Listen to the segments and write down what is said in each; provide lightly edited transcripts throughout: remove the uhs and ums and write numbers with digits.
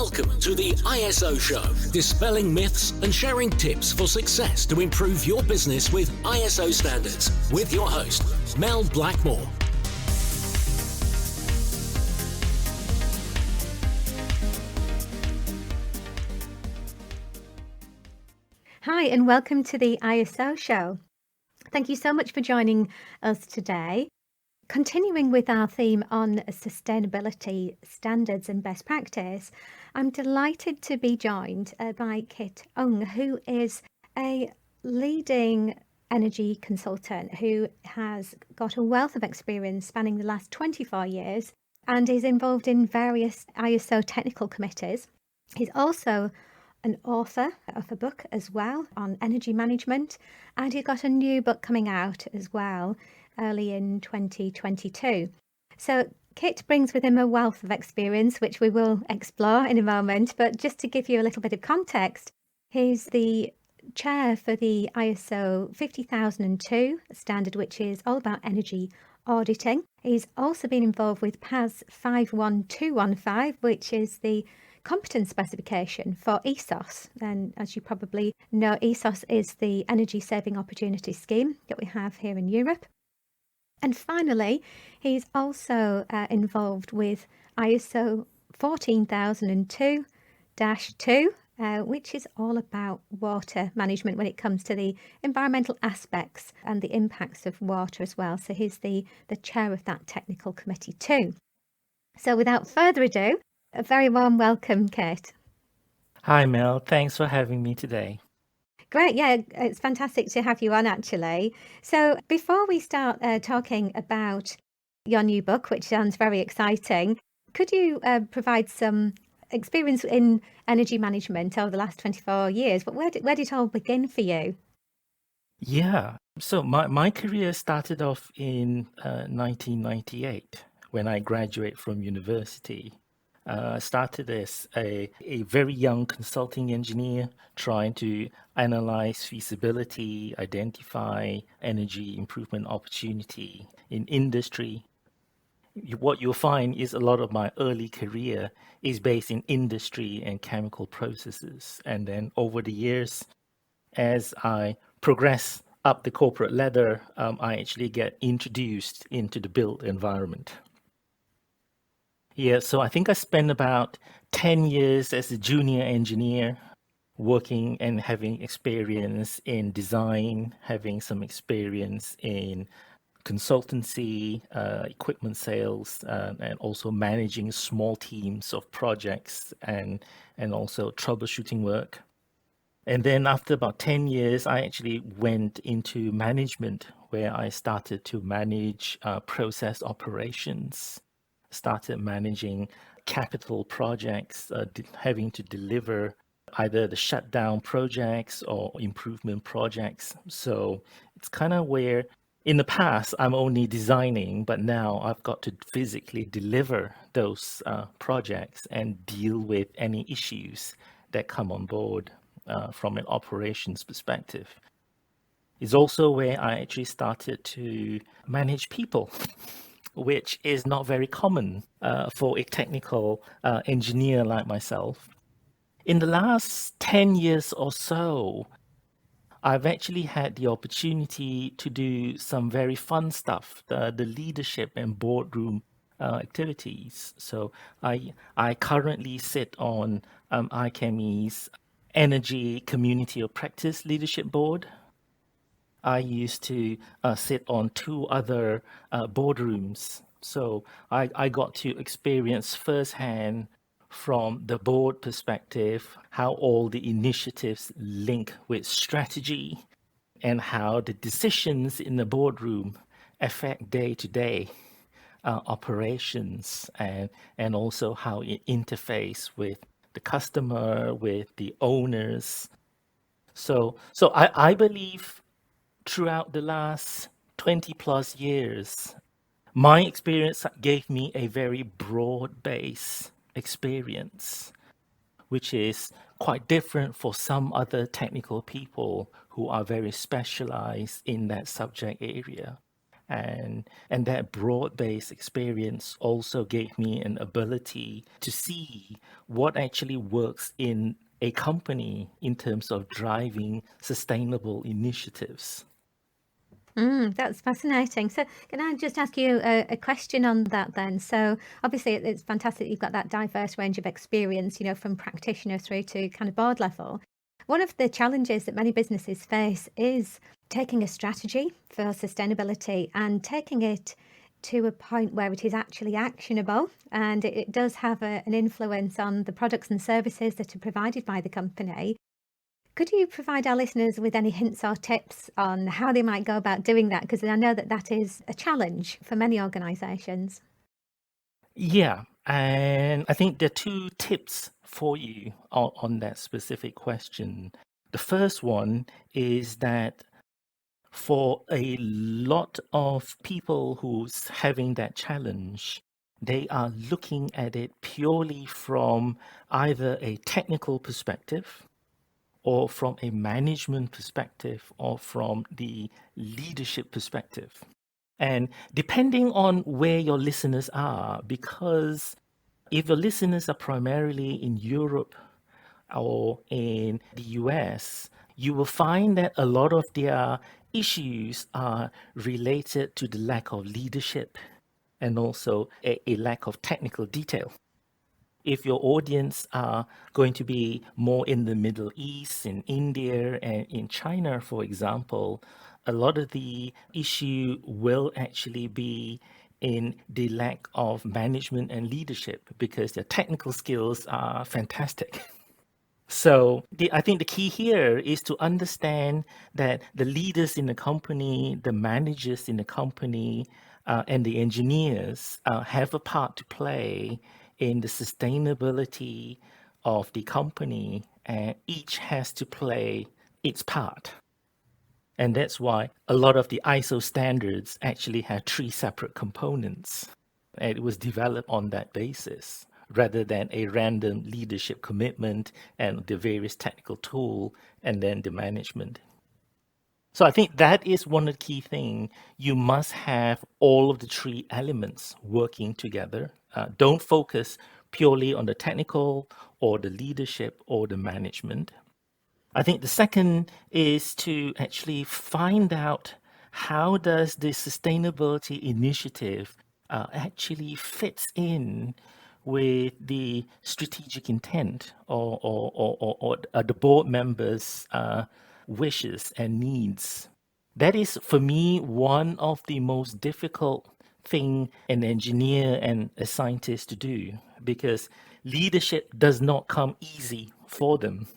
Welcome to the ISO Show, dispelling myths and sharing tips for success to improve your business with ISO standards, with your host, Mel Blackmore. Hi, and welcome to the ISO Show. Thank you so much for joining us today. Continuing with our theme on sustainability standards and best practice, I'm delighted to be joined by Kit Oung, who is a leading energy consultant who has got a wealth of experience spanning the last 24 years and is involved in various ISO technical committees. He's also an author of a book as well on energy management, and he's got a new book coming out as well early in 2022. So Kit brings with him a wealth of experience, which we will explore in a moment. But just to give you a little bit of context, he's the chair for the ISO 50002 standard, which is all about energy auditing. He's also been involved with PAS 51215, which is the competence specification for ESOS. And as you probably know, ESOS is the energy saving opportunity scheme that we have here in Europe. And finally, he's also involved with ISO 14002-2, which is all about water management when it comes to the environmental aspects and the impacts of water as well. So he's the chair of that technical committee too. So without further ado, a very warm welcome, Kit. Hi, Mel. Thanks for having me today. Great. Yeah, it's fantastic to have you on, actually. So before we start talking about your new book, which sounds very exciting, could you provide some experience in energy management over the last 24 years? But where did it all begin for you? Yeah. So my career started off in 1998 when I graduated from university. I started as a very young consulting engineer trying to analyze feasibility, identify energy improvement opportunity in industry. What you'll find is a lot of my early career is based in industry and chemical processes. And then over the years, as I progress up the corporate ladder, I actually get introduced into the built environment. Yeah, so I think I spent about 10 years as a junior engineer working and having experience in design, having some experience in consultancy, equipment sales, and also managing small teams of projects and also troubleshooting work. And then after about 10 years, I actually went into management where I started to manage process operations, started managing capital projects, having to deliver either the shutdown projects or improvement projects. So it's kind of where in the past I'm only designing, but now I've got to physically deliver those projects and deal with any issues that come on board from an operations perspective. It's also where I actually started to manage people, which is not very common for a technical engineer like myself. In the last 10 years or so, I've actually had the opportunity to do some very fun stuff, the leadership and boardroom activities. So I currently sit on IChemE's Energy Community of Practice Leadership Board. I used to sit on two other boardrooms. So I got to experience firsthand from the board perspective how all the initiatives link with strategy and how the decisions in the boardroom affect day-to-day operations and also how it interface with the customer, with the owners. So I believe throughout the last 20 plus years, my experience gave me a very broad base experience, which is quite different for some other technical people who are very specialized in that subject area. And that broad-based experience also gave me an ability to see what actually works in a company in terms of driving sustainable initiatives. That's fascinating. So, can I just ask you a question on that then? So, obviously, it's fantastic you've got that diverse range of experience, from practitioner through to kind of board level. One of the challenges that many businesses face is taking a strategy for sustainability and taking it to a point where it is actually actionable and it does have an influence on the products and services that are provided by the company. Could you provide our listeners with any hints or tips on how they might go about doing that? Because I know that that is a challenge for many organizations. Yeah, and I think there are two tips for you on that specific question. The first one is that for a lot of people who's having that challenge, they are looking at it purely from either a technical perspective or from a management perspective or from the leadership perspective. And depending on where your listeners are, because if your listeners are primarily in Europe or in the US, you will find that a lot of their issues are related to the lack of leadership and also a lack of technical detail. If your audience are going to be more in the Middle East, in India, and in China, for example, a lot of the issue will actually be in the lack of management and leadership because their technical skills are fantastic. So I think the key here is to understand that the leaders in the company, the managers in the company, and the engineers have a part to play in the sustainability of the company, and each has to play its part. And that's why a lot of the ISO standards actually have three separate components. And it was developed on that basis rather than a random leadership commitment and the various technical tool and then the management. So I think that is one of the key things. You must have all of the three elements working together. Don't focus purely on the technical or the leadership or the management. I think the second is to actually find out how does the sustainability initiative actually fits in with the strategic intent or the board members' wishes and needs. That is, for me, one of the most difficult thing an engineer and a scientist to do because leadership does not come easy for them.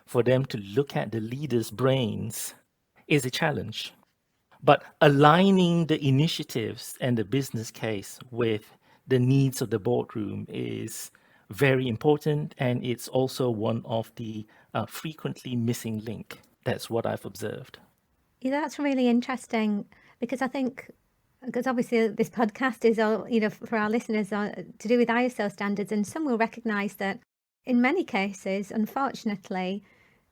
For them to look at the leaders' brains is a challenge. But aligning the initiatives and the business case with the needs of the boardroom is very important, and it's also one of the frequently missing link. That's what I've observed. Yeah, that's really interesting because I think, because obviously this podcast is all, for our listeners to do with ISO standards, and some will recognize that in many cases, unfortunately,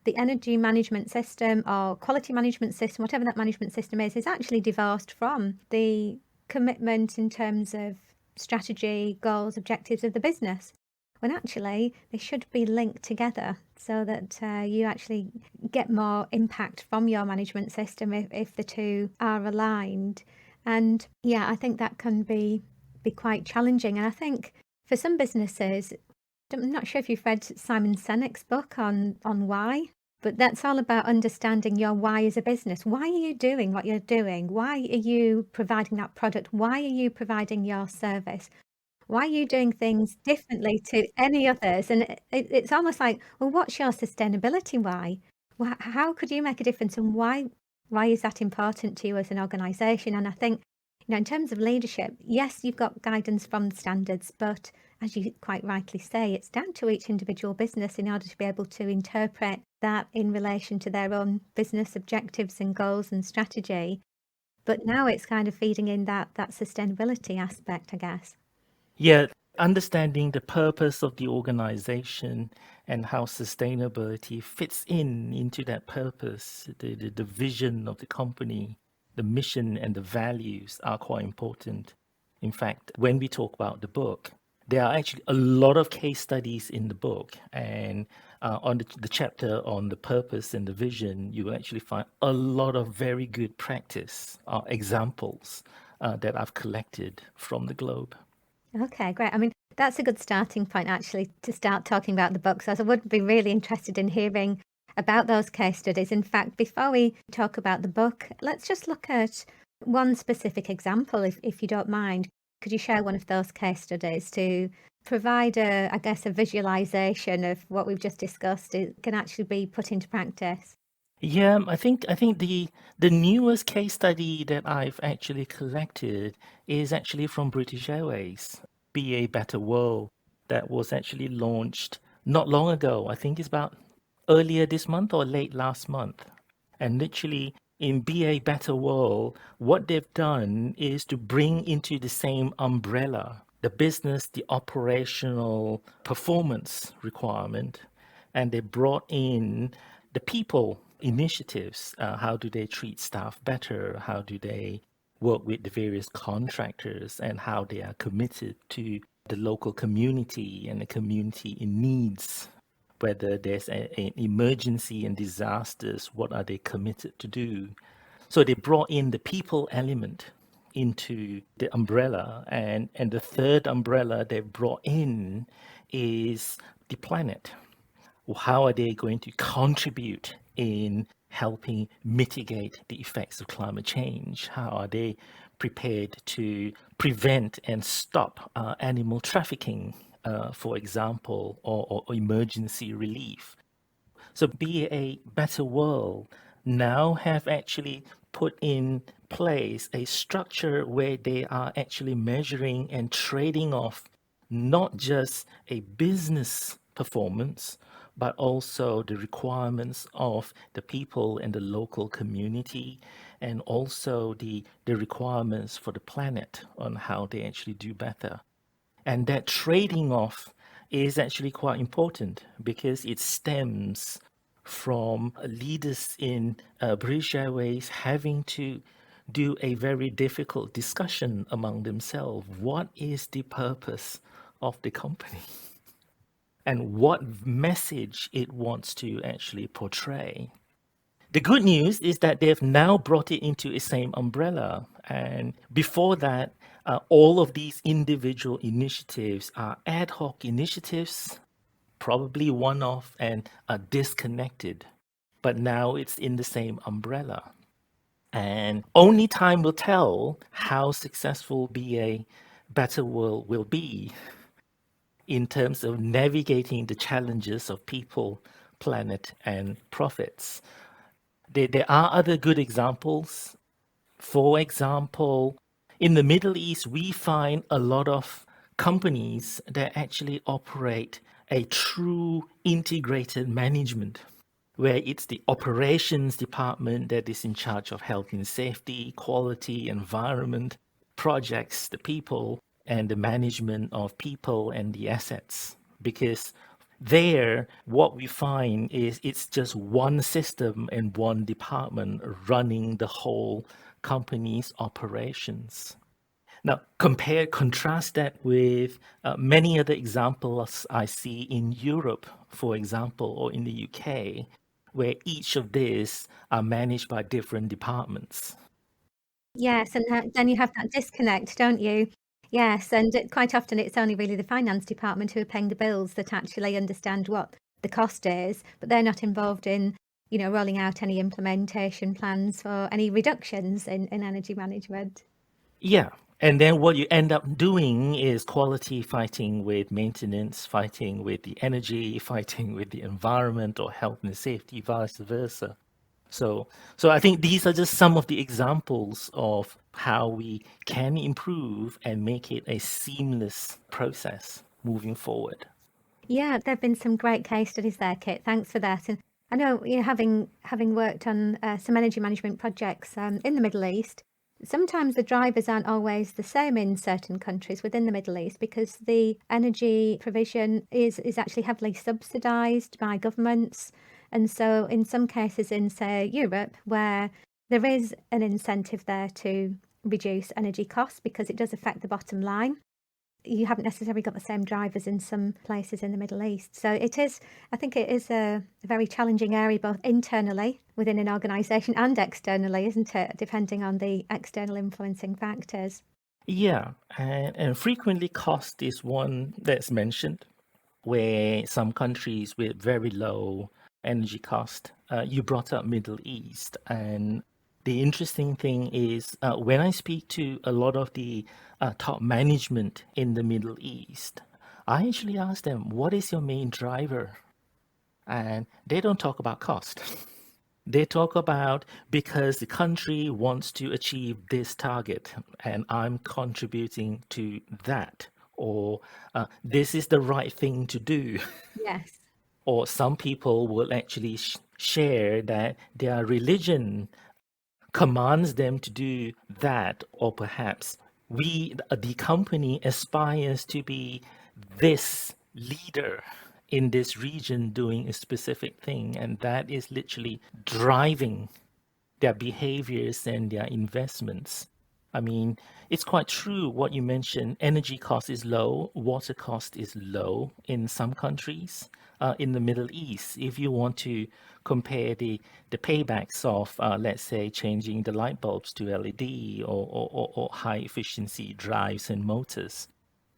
the energy management system or quality management system, whatever that management system is actually divorced from the commitment in terms of strategy, goals, objectives of the business, when actually they should be linked together so that you actually get more impact from your management system if the two are aligned. And yeah, I think that can be quite challenging. And I think for some businesses, I'm not sure if you've read Simon Sinek's book on why, but that's all about understanding your why as a business. Why are you doing what you're doing? Why are you providing that product? Why are you providing your service? Why are you doing things differently to any others? And it's almost like, well, what's your sustainability why? How could you make a difference, and why is that important to you as an organization? And I think, in terms of leadership, yes, you've got guidance from standards, but as you quite rightly say, it's down to each individual business in order to be able to interpret that in relation to their own business objectives and goals and strategy. But now it's kind of feeding in that sustainability aspect, I guess. Yeah, understanding the purpose of the organization and how sustainability fits into that purpose, the vision of the company the mission and the values are quite important. In fact, when we talk about the book, there are actually a lot of case studies in the book. And on the chapter on the purpose and the vision, you will actually find a lot of very good practice examples that I've collected from the globe. Okay, great. I mean, that's a good starting point actually to start talking about the book. So I would be really interested in hearing about those case studies. In fact, before we talk about the book, let's just look at one specific example, if you don't mind. Could you share one of those case studies to provide I guess, a visualization of what we've just discussed? It can actually be put into practice. Yeah, I think the newest case study that I've actually collected is actually from British Airways, Be a Better World, that was actually launched not long ago. I think it's about earlier this month or late last month. And literally in Be a Better World, what they've done is to bring into the same umbrella the business, the operational performance requirement, and they brought in the people initiatives. How do they treat staff better? How do they work with the various contractors, and how they are committed to the local community and the community in needs? Whether there's an emergency and disasters, what are they committed to do? So they brought in the people element into the umbrella. And the third umbrella they brought in is the planet. How are they going to contribute in helping mitigate the effects of climate change? How are they prepared to prevent and stop animal trafficking, for example, or emergency relief? So Be a Better World now have actually put in place a structure where they are actually measuring and trading off not just a business performance, but also the requirements of the people and the local community, and also the requirements for the planet on how they actually do better. And that trading off is actually quite important because it stems from leaders in British Airways having to do a very difficult discussion among themselves. What is the purpose of the company? And what message it wants to actually portray? The good news is that they've now brought it into a same umbrella. And before that, all of these individual initiatives are ad hoc initiatives, probably one off and are disconnected. But now it's in the same umbrella. And only time will tell how successful Be a Better World will be in terms of navigating the challenges of people, planet, and profits. There are other good examples. For example, in the Middle East, we find a lot of companies that actually operate a true integrated management, where it's the operations department that is in charge of health and safety, quality, environment, projects, the people, and the management of people and the assets. Because there, what we find is it's just one system and one department running the whole company's operations. Now, contrast that with many other examples I see in Europe, for example, or in the UK, where each of these are managed by different departments. Yes, and then you have that disconnect, don't you? Yes, and quite often it's only really the finance department who are paying the bills that actually understand what the cost is, but they're not involved in, rolling out any implementation plans for any reductions in energy management. Yeah. And then what you end up doing is quality fighting with maintenance, fighting with the energy, fighting with the environment or health and safety, vice versa. So, so I think these are just some of the examples of how we can improve and make it a seamless process moving forward. Yeah, there've been some great case studies there, Kit. Thanks for that. And I know, having worked on some energy management projects in the Middle East, sometimes the drivers aren't always the same in certain countries within the Middle East because the energy provision is actually heavily subsidized by governments. And so in some cases in, say, Europe, where There is an incentive there to reduce energy costs because it does affect the bottom line. You haven't necessarily got the same drivers in some places in the Middle East. So I think it is a very challenging area, both internally within an organisation and externally, isn't it? Depending on the external influencing factors. Yeah, and frequently cost is one that's mentioned, where some countries with very low energy cost, you brought up Middle East, and the interesting thing is when I speak to a lot of the top management in the Middle East, I actually ask them, what is your main driver? And they don't talk about cost. They talk about because the country wants to achieve this target and I'm contributing to that, or this is the right thing to do. Yes. Or some people will actually share that their religion commands them to do that, or perhaps the company aspires to be this leader in this region doing a specific thing, and that is literally driving their behaviors and their investments. I mean, it's quite true what you mentioned. Energy cost is low, water cost is low in some countries. In the Middle East, if you want to compare the paybacks of, let's say, changing the light bulbs to LED or high efficiency drives and motors,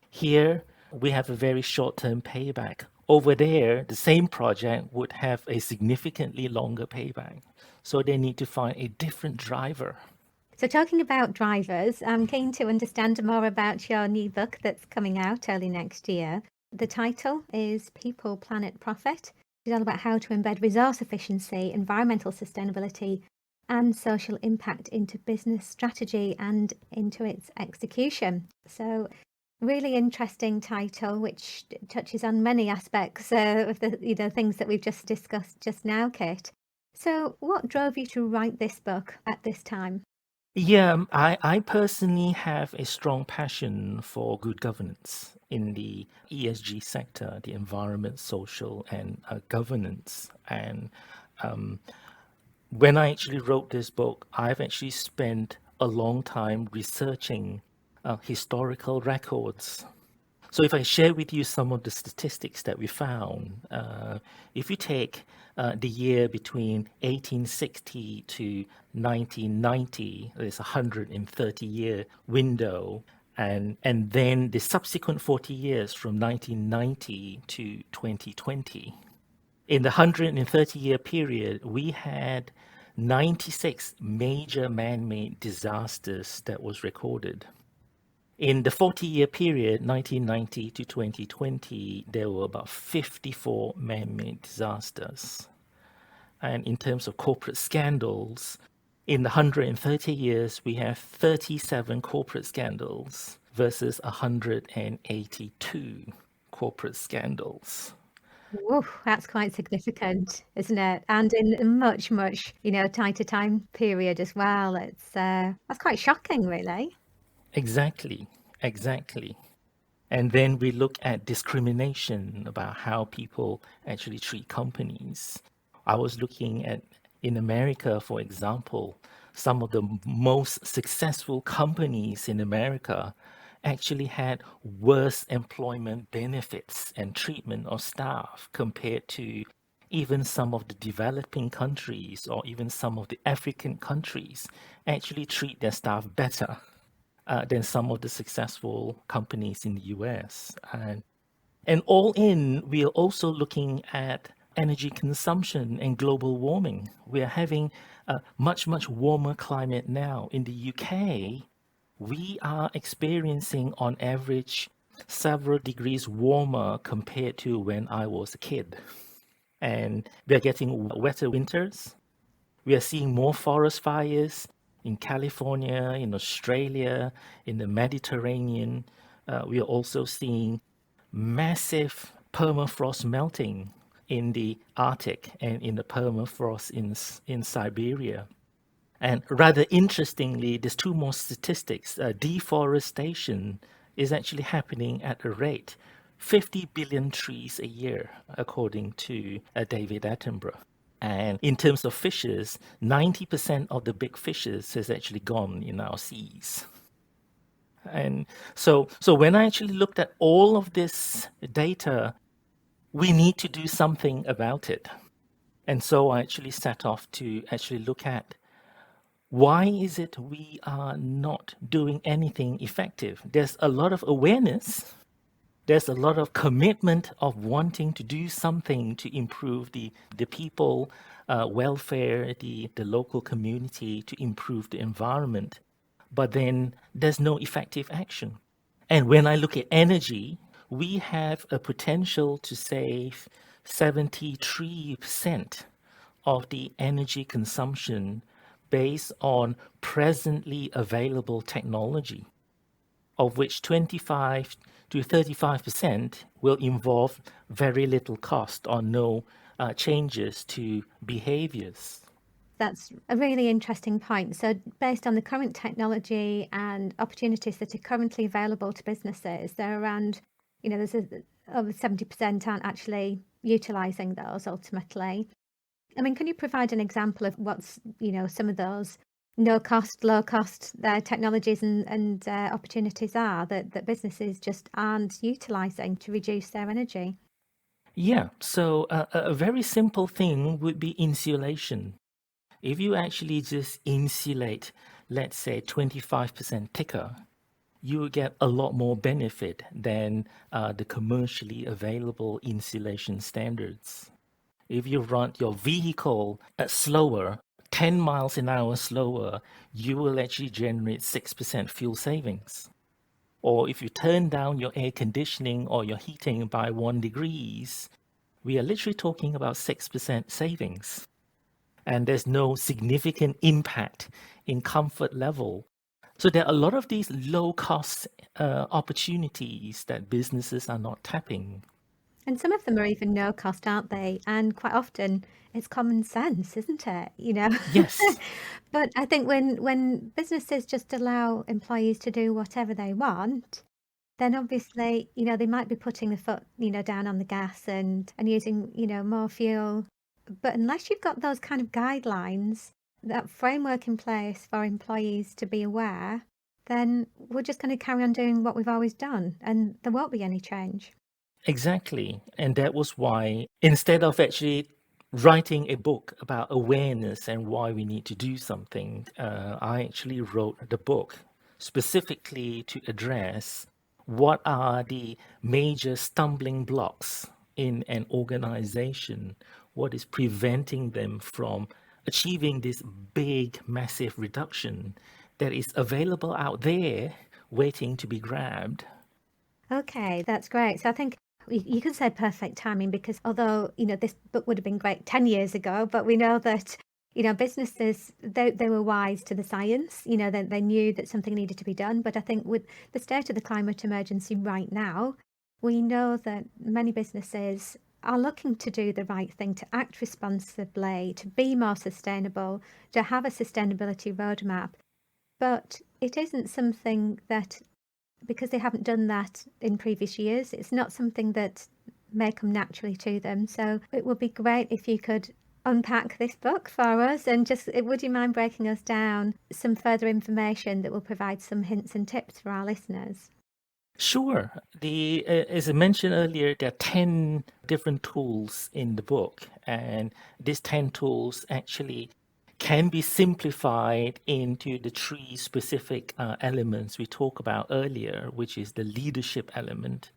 here, we have a very short-term payback. Over there, the same project would have a significantly longer payback. So they need to find a different driver. So, talking about drivers, I'm keen to understand more about your new book that's coming out early next year. The title is People, Planet, Profit. It's all about how to embed resource efficiency, environmental sustainability, and social impact into business strategy and into its execution. So, really interesting title, which touches on many aspects of the things that we've just discussed just now, Kit. So, what drove you to write this book at this time? Yeah, I personally have a strong passion for good governance in the ESG sector, the environment, social, and governance. And when I actually wrote this book, I've actually spent a long time researching historical records. So if I share with you some of the statistics that we found, if you take the year between 1860 to 1990, there's a 130-year window, and then the subsequent 40 years from 1990 to 2020. In the 130-year period, we had 96 major man-made disasters that was recorded. In the 40-year period, 1990 to 2020, there were about 54 man-made disasters. And in terms of corporate scandals, in the 130 years, we have 37 corporate scandals versus 182 corporate scandals. Oof, that's quite significant, isn't it? And in a much, much, tighter time period as well. That's quite shocking, really. Exactly, exactly. And then we look at discrimination about how people actually treat companies. I was looking at, in America, for example, some of the most successful companies in America actually had worse employment benefits and treatment of staff compared to even some of the developing countries or even some of the African countries actually treat their staff better than some of the successful companies in the US. And all in, we are also looking at energy consumption and global warming. We are having a much, much warmer climate now. In the UK, we are experiencing on average several degrees warmer compared to when I was a kid. And we are getting wetter winters. We are seeing more forest fires in California, in Australia, in the Mediterranean. We are also seeing massive permafrost melting in the Arctic and in the permafrost in Siberia. And rather interestingly, there's two more statistics. Deforestation is actually happening at a rate 50 billion trees a year, according to David Attenborough. And in terms of fishes, 90% of the big fishes has actually gone in our seas. And so when I actually looked at all of this data, we need to do something about it. And so I actually set off to actually look at why is it we are not doing anything effective. There's a lot of awareness. There's a lot of commitment of wanting to do something to improve the people welfare, the local community, to improve the environment. But then there's no effective action. And when I look at energy, we have a potential to save 73% of the energy consumption based on presently available technology, of which 25 to 35% will involve very little cost or no changes to behaviors. That's a really interesting point. So, based on the current technology and opportunities that are currently available to businesses, they're around, there's over 70% aren't actually utilising those ultimately. I mean, can you provide an example of what's, some of those no cost, low cost technologies and opportunities are that businesses just aren't utilising to reduce their energy? Yeah, so a very simple thing would be insulation. If you actually just insulate, let's say 25% thicker, you will get a lot more benefit than the commercially available insulation standards. If you run your vehicle slower, 10 miles an hour slower, you will actually generate 6% fuel savings. Or if you turn down your air conditioning or your heating by 1 degrees, we are literally talking about 6% savings. And there's no significant impact in comfort level. So there are a lot of these low cost opportunities that businesses are not tapping. And some of them are even no cost, aren't they? And quite often it's common sense, isn't it? Yes, But I think when businesses just allow employees to do whatever they want, then obviously, they might be putting the foot, down on the gas and using, more fuel. But unless you've got those kind of guidelines, that framework in place for employees to be aware, then we're just going to carry on doing what we've always done and there won't be any change. exactly. And that was why, instead of actually writing a book about awareness and why we need to do something, I actually wrote the book specifically to address what are the major stumbling blocks in an organization, what is preventing them from achieving this big, massive reduction that is available out there waiting to be grabbed. Okay, that's great. So I think you can say perfect timing because although, this book would have been great 10 years ago, but we know that, businesses, they were wise to the science, they knew that something needed to be done. But I think with the state of the climate emergency right now, we know that many businesses are looking to do the right thing, to act responsibly, to be more sustainable, to have a sustainability roadmap. But it isn't something that because they haven't done that in previous years, it's not something that may come naturally to them. So it would be great if you could unpack this book for us and just would you mind breaking us down some further information that will provide some hints and tips for our listeners? Sure. As I mentioned earlier, there are 10 different tools in the book, and these 10 tools actually can be simplified into the three specific elements we talked about earlier, which is the leadership element,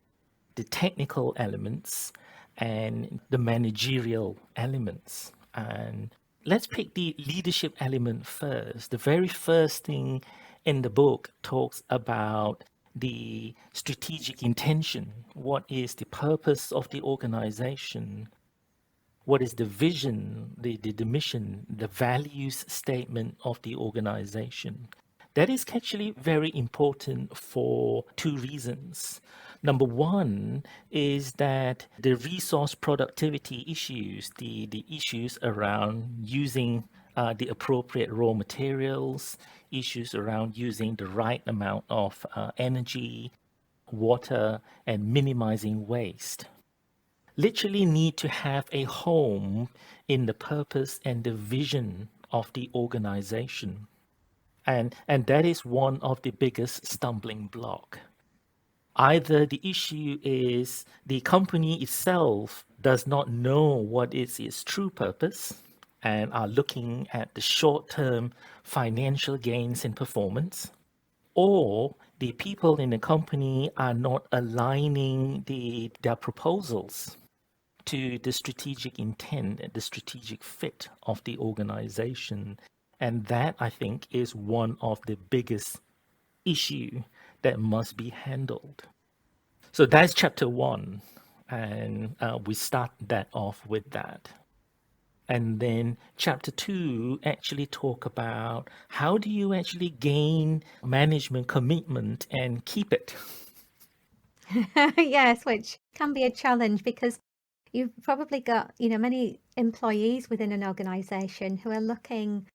the technical elements, and the managerial elements. And let's pick the leadership element first. The very first thing in the book talks about the strategic intention. What is the purpose of the organization? What is the vision, the mission, the values statement of the organization? That is actually very important for two reasons. Number one is that the resource productivity issues, the issues around using the appropriate raw materials, issues around using the right amount of energy, water, and minimizing waste. literally need to have a home in the purpose and the vision of the organization. And that is one of the biggest stumbling block. Either the issue is the company itself does not know what is its true purpose and are looking at the short-term financial gains in performance, or the people in the company are not aligning their proposals to the strategic intent and the strategic fit of the organization. And that, I think, is one of the biggest issue that must be handled. So that's chapter one. And we start that off with that. And then chapter two actually talk about how do you actually gain management commitment and keep it. Yes, which can be a challenge because you've probably got, many employees within an organization who are looking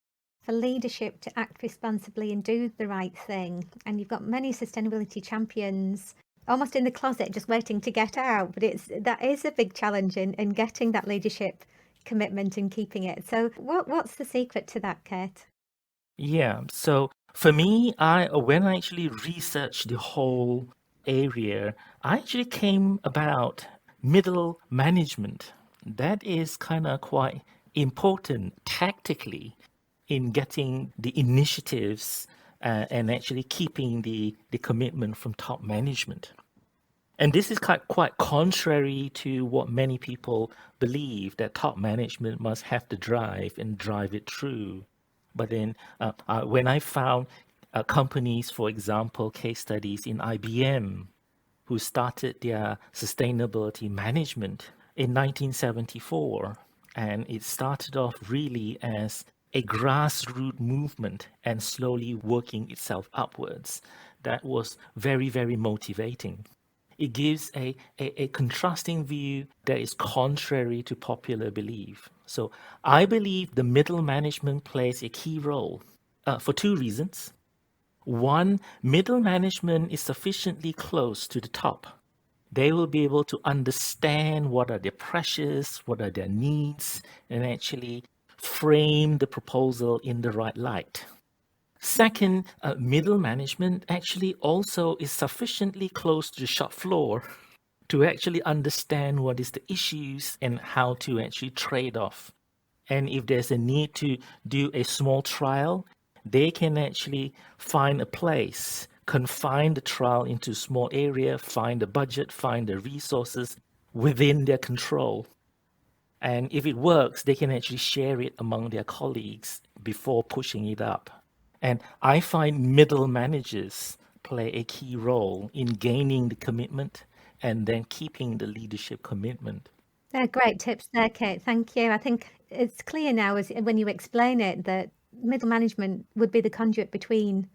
for leadership to act responsibly and do the right thing. And you've got many sustainability champions almost in the closet just waiting to get out. But that is a big challenge in getting that leadership commitment and keeping it. So what's the secret to that, Kate? Yeah. So for me, when I actually researched the whole area, I actually came about middle management. That is kind of quite important tactically in getting the initiatives and actually keeping the commitment from top management. And this is quite contrary to what many people believe, that top management must have the drive and drive it through. But then when I found companies, for example, case studies in IBM, who started their sustainability management in 1974, and it started off really as a grassroots movement and slowly working itself upwards. That was very, very motivating. It gives a contrasting view that is contrary to popular belief. So I believe the middle management plays a key role for two reasons. One, middle management is sufficiently close to the top. They will be able to understand what are their pressures, what are their needs, and actually frame the proposal in the right light. Second, middle management actually also is sufficiently close to the shop floor to actually understand what is the issues and how to actually trade off. And if there's a need to do a small trial, they can actually find a place, confine the trial into a small area, find the budget, find the resources within their control. And if it works, they can actually share it among their colleagues before pushing it up. And I find middle managers play a key role in gaining the commitment and then keeping the leadership commitment. They're great tips there, Kate. Thank you. I think it's clear now as when you explain it that middle management would be the conduit between,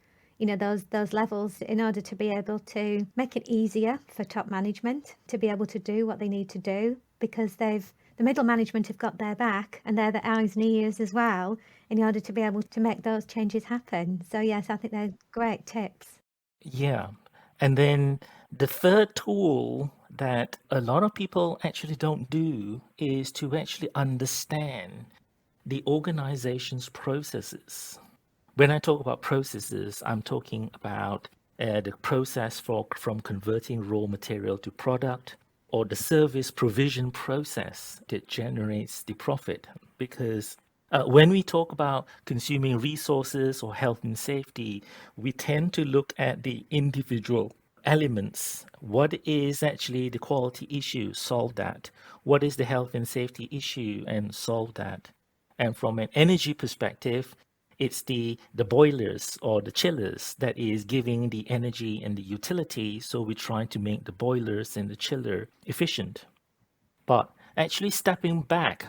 those levels in order to be able to make it easier for top management to be able to do what they need to do because the middle management have got their back and they're the eyes and ears as well in order to be able to make those changes happen. So yes, I think they're great tips. Yeah. And then the third tool that a lot of people actually don't do is to actually understand the organization's processes. When I talk about processes, I'm talking about the process from converting raw material to product or the service provision process that generates the profit. Because when we talk about consuming resources or health and safety, we tend to look at the individual elements. What is actually the quality issue? Solve that. What is the health and safety issue? And solve that. And from an energy perspective, it's the boilers or the chillers that is giving the energy and the utility. So we try to make the boilers and the chiller efficient. But actually stepping back,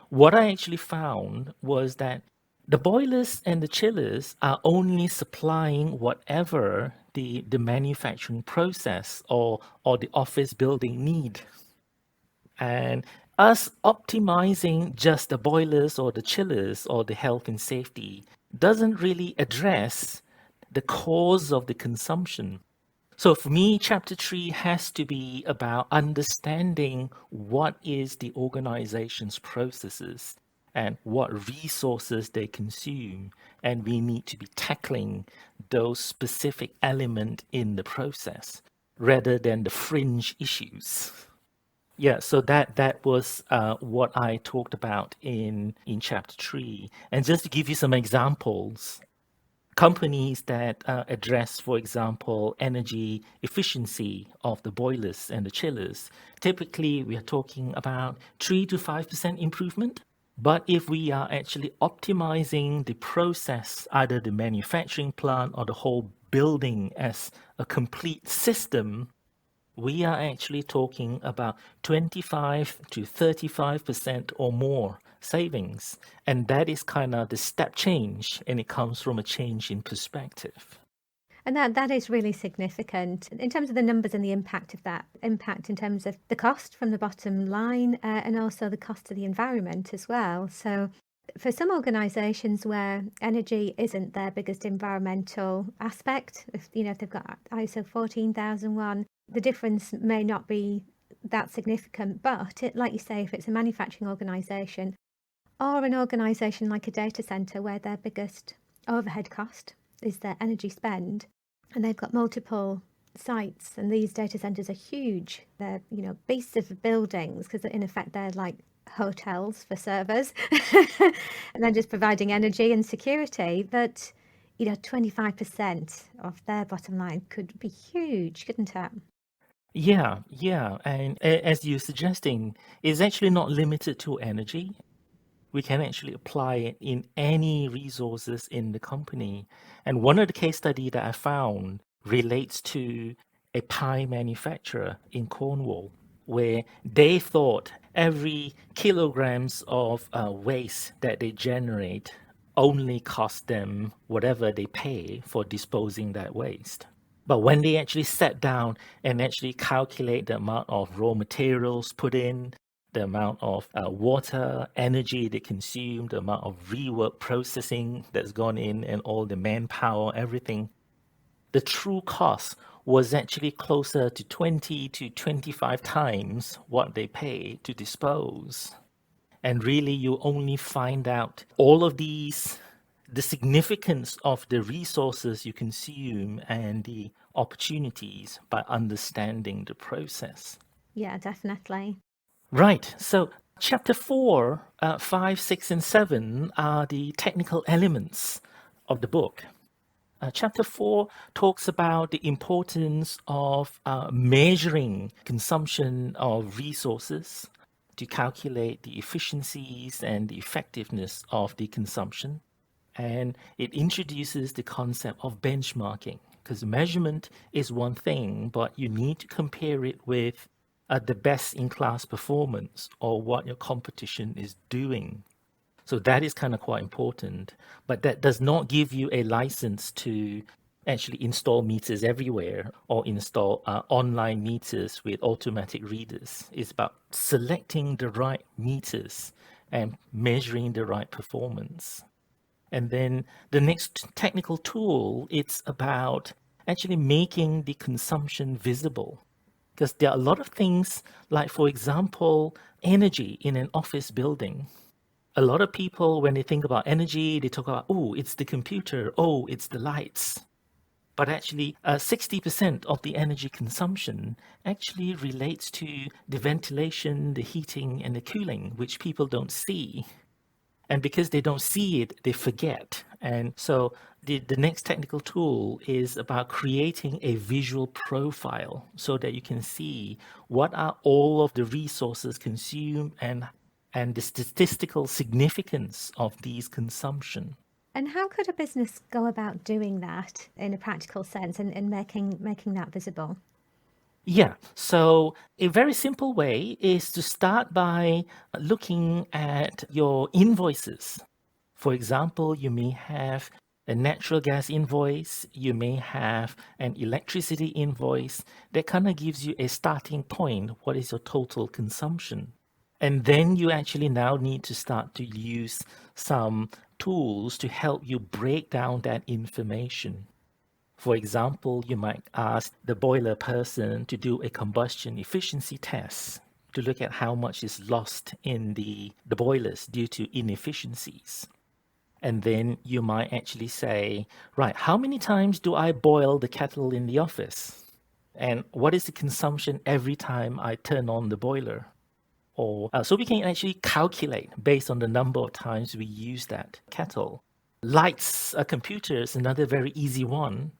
what I actually found was that the boilers and the chillers are only supplying whatever the manufacturing process or the office building need. And us optimizing just the boilers or the chillers or the health and safety doesn't really address the cause of the consumption. So for me, chapter 3 has to be about understanding what is the organization's processes and what resources they consume. And we need to be tackling those specific element in the process rather than the fringe issues. Yeah, so that was what I talked about in chapter 3. And just to give you some examples, companies that address, for example, energy efficiency of the boilers and the chillers, typically we are talking about 3 to 5% improvement. But if we are actually optimizing the process, either the manufacturing plant or the whole building as a complete system, we are actually talking about 25 to 35% or more savings. And that is kind of the step change, and it comes from a change in perspective. And that is really significant in terms of the numbers and the impact of that impact in terms of the cost from the bottom line and also the cost to the environment as well. So for some organisations where energy isn't their biggest environmental aspect, if they've got ISO 14001, the difference may not be that significant. But like you say, if it's a manufacturing organisation or an organisation like a data centre where their biggest overhead cost is their energy spend, and they've got multiple sites, and these data centres are huge. They're beasts of buildings because in effect they're like hotels for servers and they're just providing energy and security. But 25% of their bottom line could be huge, couldn't it? Yeah. And as you're suggesting, it's actually not limited to energy. We can actually apply it in any resources in the company. And one of the case study that I found relates to a pie manufacturer in Cornwall, where they thought every kilograms of waste that they generate only cost them whatever they pay for disposing that waste. But when they actually sat down and actually calculate the amount of raw materials put in, the amount of water, energy they consume, the amount of rework processing that's gone in, and all the manpower, everything, the true cost was actually closer to 20 to 25 times what they pay to dispose. And really, you only find out all of these, the significance of the resources you consume and the opportunities by understanding the process. Yeah, definitely. Right. So, chapter 4, 5, 6, and 7 are the technical elements of the book. Chapter 4 talks about the importance of measuring consumption of resources to calculate the efficiencies and the effectiveness of the consumption. And it introduces the concept of benchmarking, because measurement is one thing, but you need to compare it with the best in class performance or what your competition is doing. So that is kind of quite important, but that does not give you a license to actually install meters everywhere or install online meters with automatic readers. It's about selecting the right meters and measuring the right performance. And then the next technical tool, it's about actually making the consumption visible. Because there are a lot of things, like, for example, energy in an office building. A lot of people, when they think about energy, they talk about, oh, it's the computer, oh, it's the lights. But actually, 60% of the energy consumption actually relates to the ventilation, the heating, and the cooling, which people don't see. And because they don't see it, they forget. And so the next technical tool is about creating a visual profile so that you can see what are all of the resources consumed and the statistical significance of these consumption. And how could a business go about doing that in a practical sense and making that visible? Yeah, so a very simple way is to start by looking at your invoices. For example, you may have a natural gas invoice, you may have an electricity invoice that kind of gives you a starting point. What is your total consumption? And then you actually now need to start to use some tools to help you break down that information. For example, you might ask the boiler person to do a combustion efficiency test to look at how much is lost in the boilers due to inefficiencies. And then you might actually say, right, how many times do I boil the kettle in the office? And what is the consumption every time I turn on the boiler? Or so we can actually calculate based on the number of times we use that kettle. Lights, a computer is another very easy one.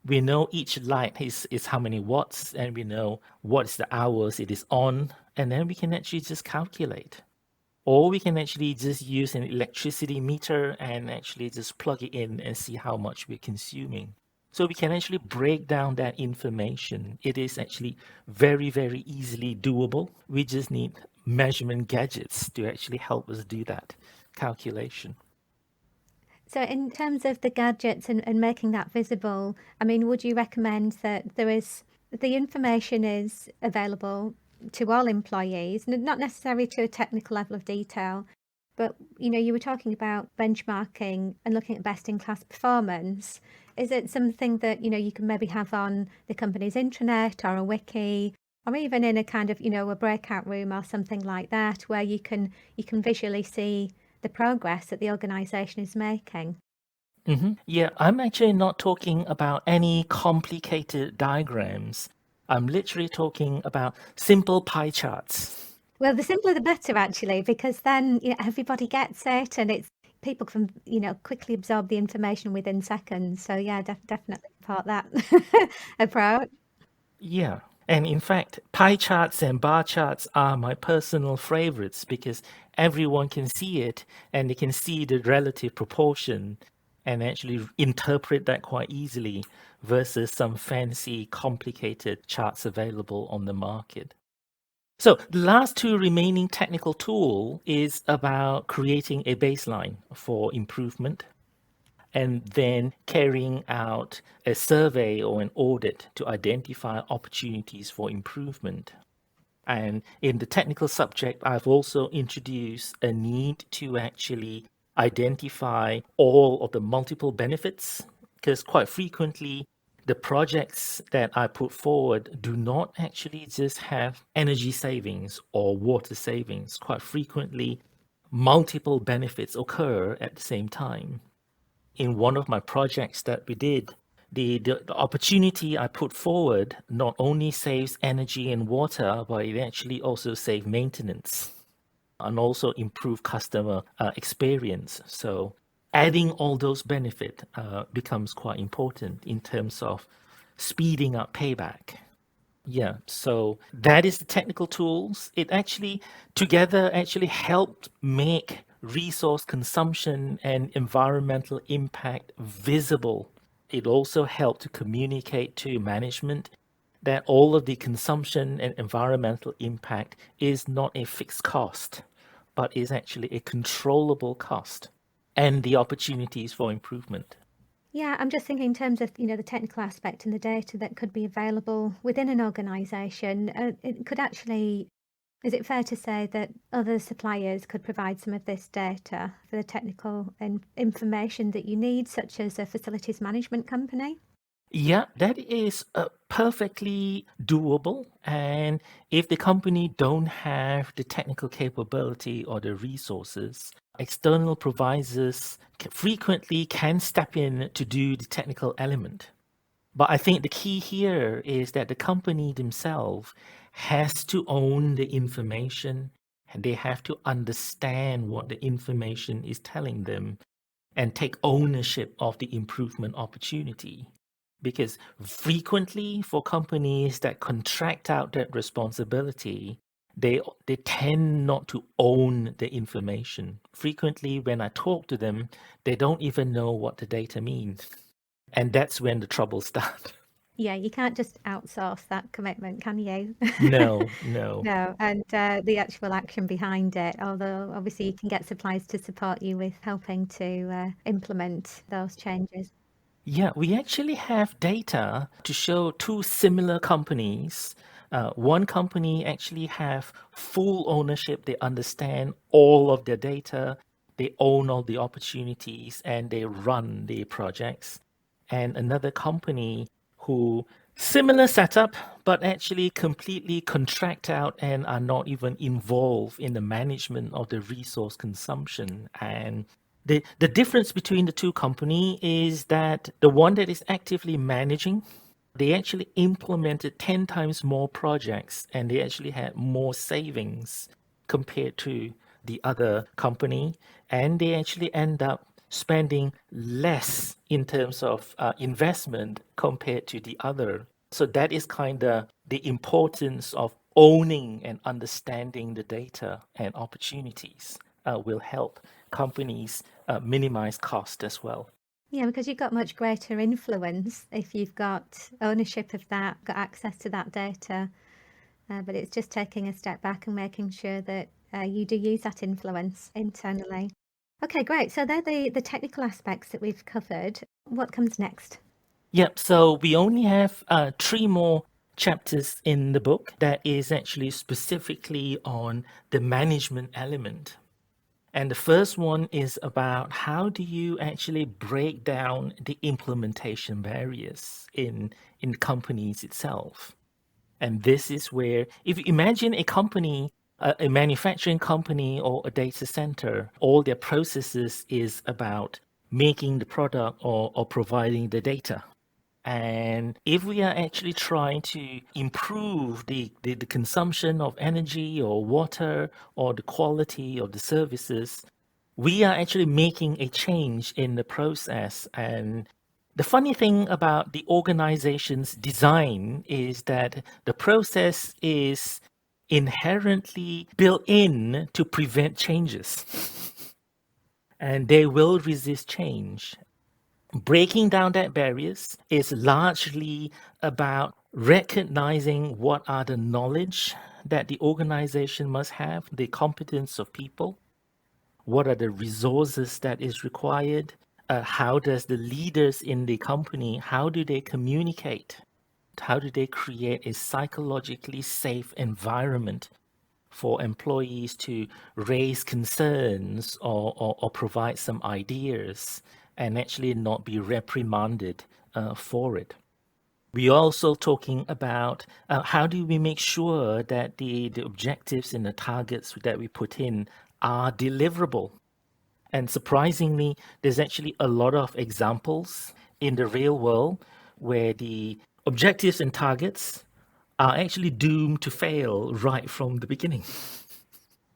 We know each light is how many watts, and we know what is the hours it is on, and then we can actually just calculate. Or we can actually just use an electricity meter and actually just plug it in and see how much we're consuming. So we can actually break down that information. It is actually very, very easily doable. We just need measurement gadgets to actually help us do that calculation. So in terms of the gadgets and making that visible, I mean, would you recommend that the information is available to all employees, not necessarily to a technical level of detail, but you were talking about benchmarking and looking at best in class performance. Is it something that you can maybe have on the company's intranet or a wiki, or even in a kind of a breakout room or something like that, where you can visually see the progress that the organization is making? Yeah, I'm actually not talking about any complicated diagrams. I'm literally talking about simple pie charts. Well, the simpler the better, actually, because then everybody gets it, and it's people can quickly absorb the information within seconds. So yeah, definitely support that approach. Yeah. And in fact, pie charts and bar charts are my personal favorites because everyone can see it and they can see the relative proportion and actually interpret that quite easily versus some fancy, complicated charts available on the market. So the last two remaining technical tool is about creating a baseline for improvement and then carrying out a survey or an audit to identify opportunities for improvement. And in the technical subject, I've also introduced a need to actually identify all of the multiple benefits, because quite frequently, the projects that I put forward do not actually just have energy savings or water savings. Quite frequently, multiple benefits occur at the same time. In one of my projects that we did, the opportunity I put forward not only saves energy and water, but it actually also saves maintenance and also improve customer experience. So adding all those benefits becomes quite important in terms of speeding up payback. Yeah, so that is the technical tools. It actually together actually helped make resource consumption and environmental impact visible. It also helped to communicate to management that all of the consumption and environmental impact is not a fixed cost, but is actually a controllable cost and the opportunities for improvement. Yeah, I'm just thinking in terms of the technical aspect and the data that could be available within an organization. It could actually, is it fair to say that other suppliers could provide some of this data for the technical information that you need, such as a facilities management company? Yeah, that is perfectly doable. And if the company don't have the technical capability or the resources, external providers frequently can step in to do the technical element. But I think the key here is that the company themselves has to own the information and they have to understand what the information is telling them and take ownership of the improvement opportunity. Because frequently, for companies that contract out that responsibility, they tend not to own the information. Frequently, when I talk to them, they don't even know what the data means. And that's when the trouble starts. Yeah, you can't just outsource that commitment, can you? No, no. No, and the actual action behind it, although obviously you can get suppliers to support you with helping to implement those changes. Yeah, we actually have data to show two similar companies. One company actually have full ownership. They understand all of their data. They own all the opportunities and they run the projects. and another company who similar setup, but actually completely contract out and are not even involved in the management of the resource consumption. And the difference between the two company is that the one that is actively managing, they actually implemented 10 times more projects and they actually had more savings compared to the other company. And they actually end up spending less in terms of investment compared to the other. So that is kind of the importance of owning and understanding the data and opportunities will help companies minimize cost as well. Yeah, because you've got much greater influence if you've got ownership of that, got access to that data. But it's just taking a step back and making sure that you do use that influence internally. Okay, great. So they're the technical aspects that we've covered. What comes next? Yep. So we only have 3 more chapters in the book that is actually specifically on the management element. And the first one is about how do you actually break down the implementation barriers in companies itself. And this is where, if you imagine a company, a manufacturing company or a data center, all their processes is about making the product or providing the data. And if we are actually trying to improve the consumption of energy or water or the quality of the services, we are actually making a change in the process. And the funny thing about the organization's design is that the process is inherently built in to prevent changes. And they will resist change. Breaking down that barriers is largely about recognizing what are the knowledge that the organization must have, the competence of people, what are the resources that is required, how does the leaders in the company, how do they communicate, how do they create a psychologically safe environment for employees to raise concerns or provide some ideas and actually not be reprimanded for it. We're also talking about how do we make sure that the objectives and the targets that we put in are deliverable. And surprisingly, there's actually a lot of examples in the real world where the objectives and targets are actually doomed to fail right from the beginning.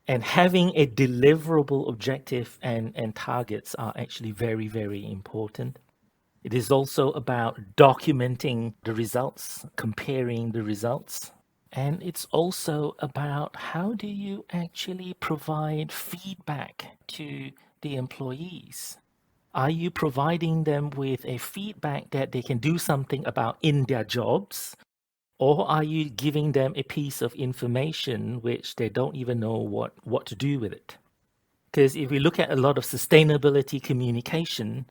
And having a deliverable objective and targets are actually very, very important. It is also about documenting the results, comparing the results. And it's also about how do you actually provide feedback to the employees? Are you providing them with a feedback that they can do something about in their jobs? Or are you giving them a piece of information which they don't even know what to do with it? Because if we look at a lot of sustainability communication,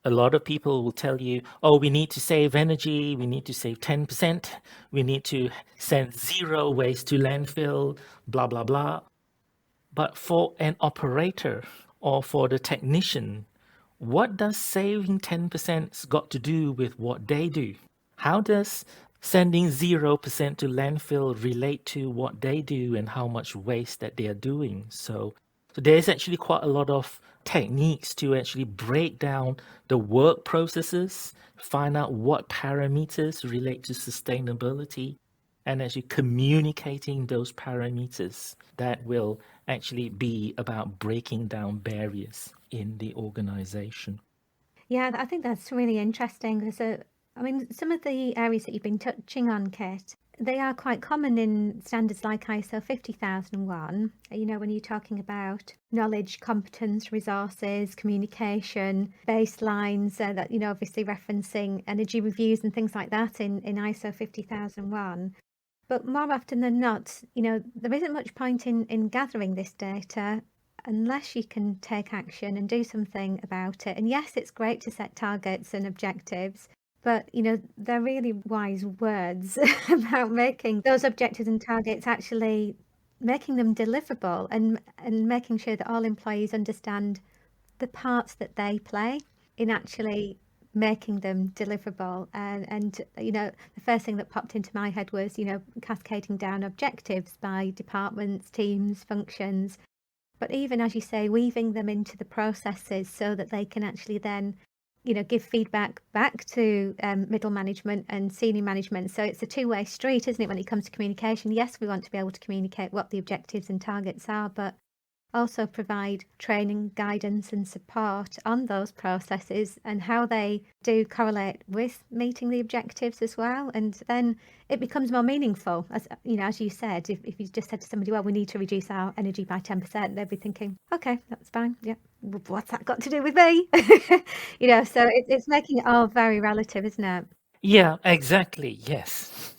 a lot of people will tell you, oh, we need to save energy, we need to save 10%, we need to send zero waste to landfill, blah, blah, blah. But for an operator or for the technician, what does saving 10% got to do with what they do? How does sending 0% to landfill relate to what they do and how much waste that they are doing? So there's actually quite a lot of techniques to actually break down the work processes, find out what parameters relate to sustainability, and actually communicating those parameters that will actually be about breaking down barriers in the organization. Yeah, I think that's really interesting. So, I mean, some of the areas that you've been touching on, Kit, they are quite common in standards like ISO 50001. You know, when you're talking about knowledge, competence, resources, communication, baselines, that, you know, obviously referencing energy reviews and things like that in ISO 50001. But more often than not, you know, there isn't much point in gathering this data unless you can take action and do something about it. And yes, it's great to set targets and objectives, but you know, they're really wise words about making those objectives and targets actually making them deliverable and making sure that all employees understand the parts that they play in actually making them deliverable. And the first thing that popped into my head was, cascading down objectives by departments, teams, functions. But even, as you say, weaving them into the processes so that they can actually then, give feedback back to middle management and senior management. So it's a two-way street, isn't it, when it comes to communication? Yes, we want to be able to communicate what the objectives and targets are, but also provide training, guidance and support on those processes and how they do correlate with meeting the objectives as well. And then it becomes more meaningful. As you said, if you just said to somebody, well, we need to reduce our energy by 10%, they'd be thinking, okay, that's fine. Yeah. What's that got to do with me? So it's making it all very relative, isn't it? Yeah, exactly. Yes.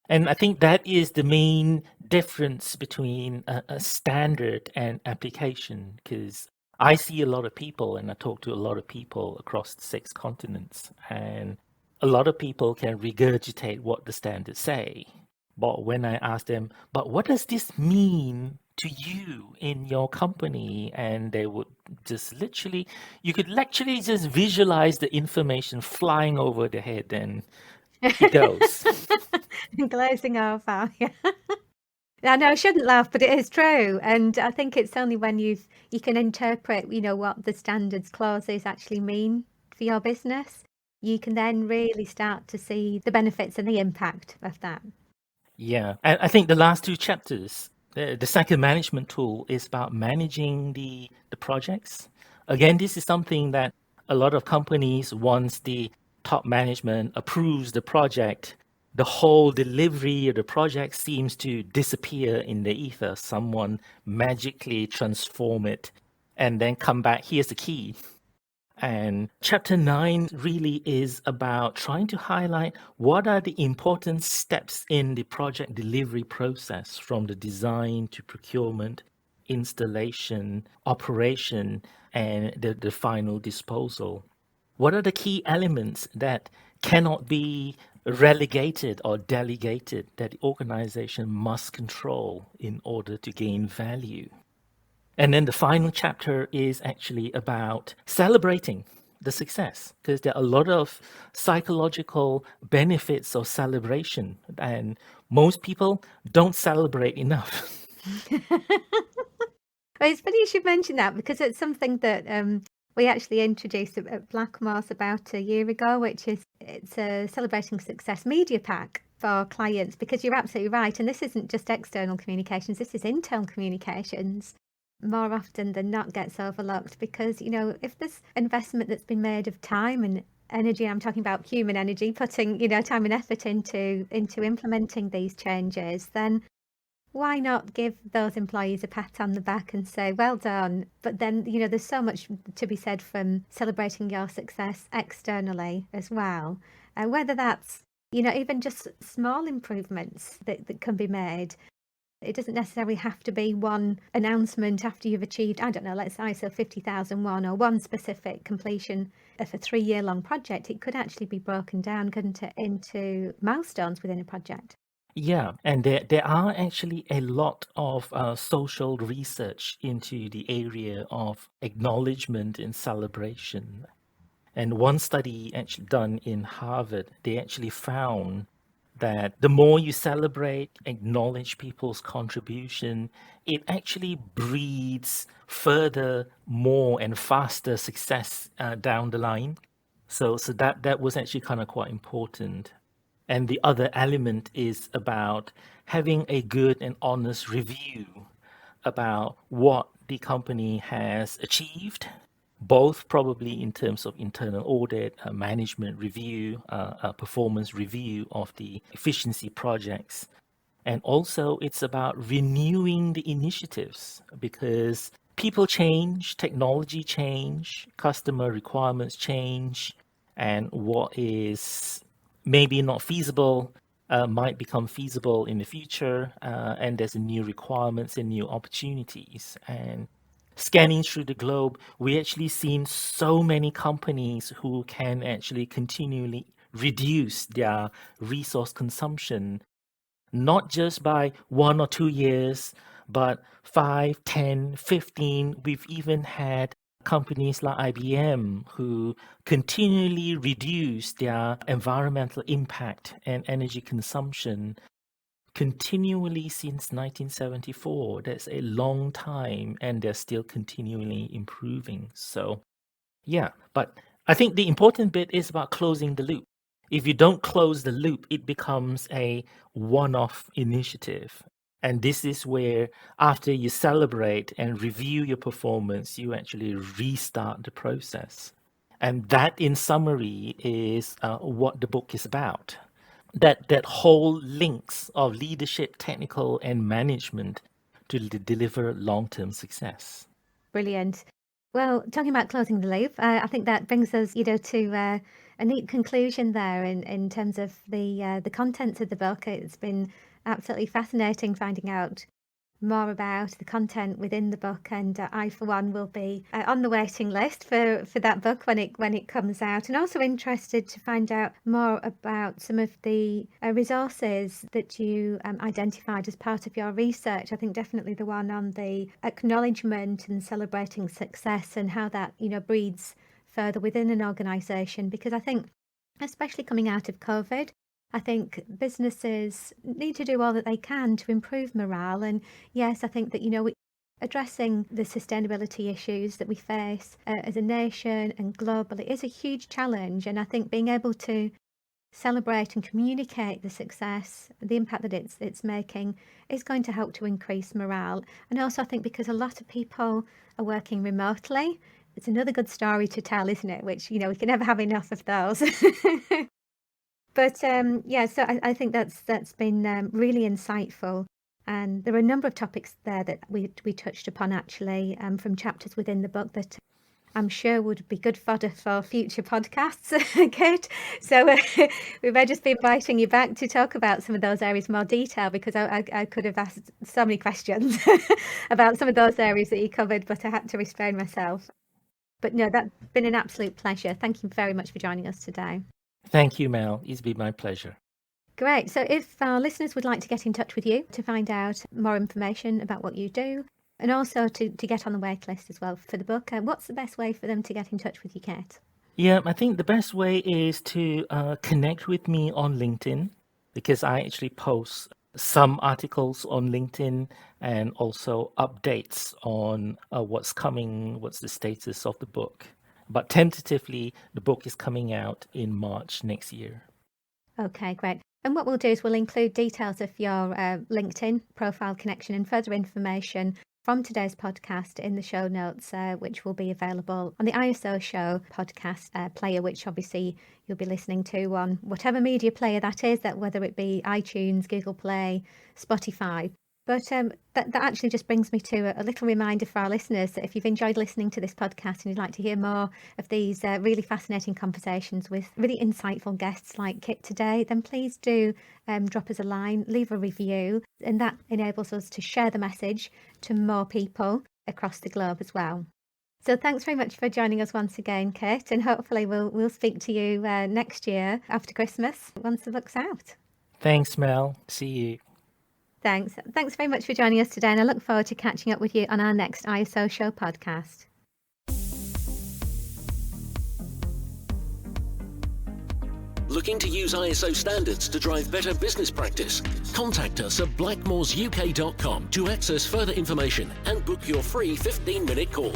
And I think that is the main difference between a standard and application, because I see a lot of people and I talk to a lot of people across the 6 continents, and a lot of people can regurgitate what the standards say. But when I ask them, but what does this mean to you in your company? And they would just literally, you could literally just visualize the information flying over the head, and it goes. Glazing over. Yeah. I know I shouldn't laugh, but it is true. And I think it's only when you can interpret, what the standards clauses actually mean for your business, you can then really start to see the benefits and the impact of that. Yeah, and I think the last 2 chapters, the second management tool is about managing the projects. Again, this is something that a lot of companies, once the top management approves the project, the whole delivery of the project seems to disappear in the ether. Someone magically transform it and then come back. Here's the key. And chapter 9 really is about trying to highlight what are the important steps in the project delivery process, from the design to procurement, installation, operation, and the final disposal. What are the key elements that cannot be relegated or delegated, that the organization must control in order to gain value? And then the final chapter is actually about celebrating the success, because there are a lot of psychological benefits of celebration, and most people don't celebrate enough. Well, it's funny you should mention that, because it's something that we actually introduced at Blackmores about a year ago, it's a Celebrating Success media pack for clients, because you're absolutely right. And this isn't just external communications, this is internal communications. More often than not gets overlooked, because if there's investment that's been made of time and energy, I'm talking about human energy, putting time and effort into implementing these changes, then why not give those employees a pat on the back and say, well done? But then, there's so much to be said from celebrating your success externally as well. Whether that's, even just small improvements that can be made. It doesn't necessarily have to be one announcement after you've achieved, I don't know, let's say ISO 50001, or one specific completion of a 3-year-long project. It could actually be broken down, couldn't it, into milestones within a project. Yeah, and there are actually a lot of social research into the area of acknowledgement and celebration. And one study actually done in Harvard, they actually found that the more you celebrate, acknowledge people's contribution, it actually breeds further, more and faster success down the line. So that was actually kind of quite important. And the other element is about having a good and honest review about what the company has achieved, both probably in terms of internal audit, management review, performance review of the efficiency projects. And also it's about renewing the initiatives, because people change, technology change, customer requirements change, and what is maybe not feasible might become feasible in the future, and there's new requirements and new opportunities. And scanning through the globe, we actually seen so many companies who can actually continually reduce their resource consumption, not just by 1 or 2 years, but 5, 10, 15. We've even had companies like IBM who continually reduce their environmental impact and energy consumption continually since 1974. That's a long time, and they're still continually improving. So, yeah, but I think the important bit is about closing the loop. If you don't close the loop, it becomes a one-off initiative. And this is where, after you celebrate and review your performance, you actually restart the process. And that, in summary, is what the book is about. That whole links of leadership, technical, and management to deliver long-term success. Brilliant. Well, talking about closing the loop, I think that brings us, to a neat conclusion there in terms of the contents of the book. It's been absolutely fascinating finding out more about the content within the book, and I, for one, will be on the waiting list for that book when it comes out, and also interested to find out more about some of the resources that you identified as part of your research. I think definitely the one on the acknowledgement and celebrating success and how that breeds further within an organisation, because I think, especially coming out of COVID, I think businesses need to do all that they can to improve morale. And yes, I think that, addressing the sustainability issues that we face as a nation and globally is a huge challenge. And I think being able to celebrate and communicate the success, the impact that it's making, is going to help to increase morale. And also, I think because a lot of people are working remotely, it's another good story to tell, isn't it? Which, we can never have enough of those. But so I think that's been really insightful, and there are a number of topics there that we touched upon actually from chapters within the book that I'm sure would be good fodder for future podcasts, Kit. So we may just be inviting you back to talk about some of those areas in more detail, because I could have asked so many questions about some of those areas that you covered, but I had to restrain myself. But no, that's been an absolute pleasure. Thank you very much for joining us today. Thank you, Mel. It's been my pleasure. Great. So if our listeners would like to get in touch with you to find out more information about what you do, and also to get on the wait list as well for the book, what's the best way for them to get in touch with you, Kate? Yeah, I think the best way is to connect with me on LinkedIn, because I actually post some articles on LinkedIn and also updates on what's coming, what's the status of the book. But tentatively, the book is coming out in March next year. Okay, great. And what we'll do is we'll include details of your LinkedIn profile connection and further information from today's podcast in the show notes, which will be available on the ISO Show podcast player, which obviously you'll be listening to on whatever media player that is, that whether it be iTunes, Google Play, Spotify. But that actually just brings me to a little reminder for our listeners that if you've enjoyed listening to this podcast and you'd like to hear more of these really fascinating conversations with really insightful guests like Kit today, then please do drop us a line, leave a review, and that enables us to share the message to more people across the globe as well. So thanks very much for joining us once again, Kit, and hopefully we'll speak to you next year after Christmas once the book's out. Thanks, Mel. See you. Thanks very much for joining us today, and I look forward to catching up with you on our next ISO Show podcast. Looking to use ISO standards to drive better business practice? Contact us at blackmoresuk.com to access further information and book your free 15-minute call.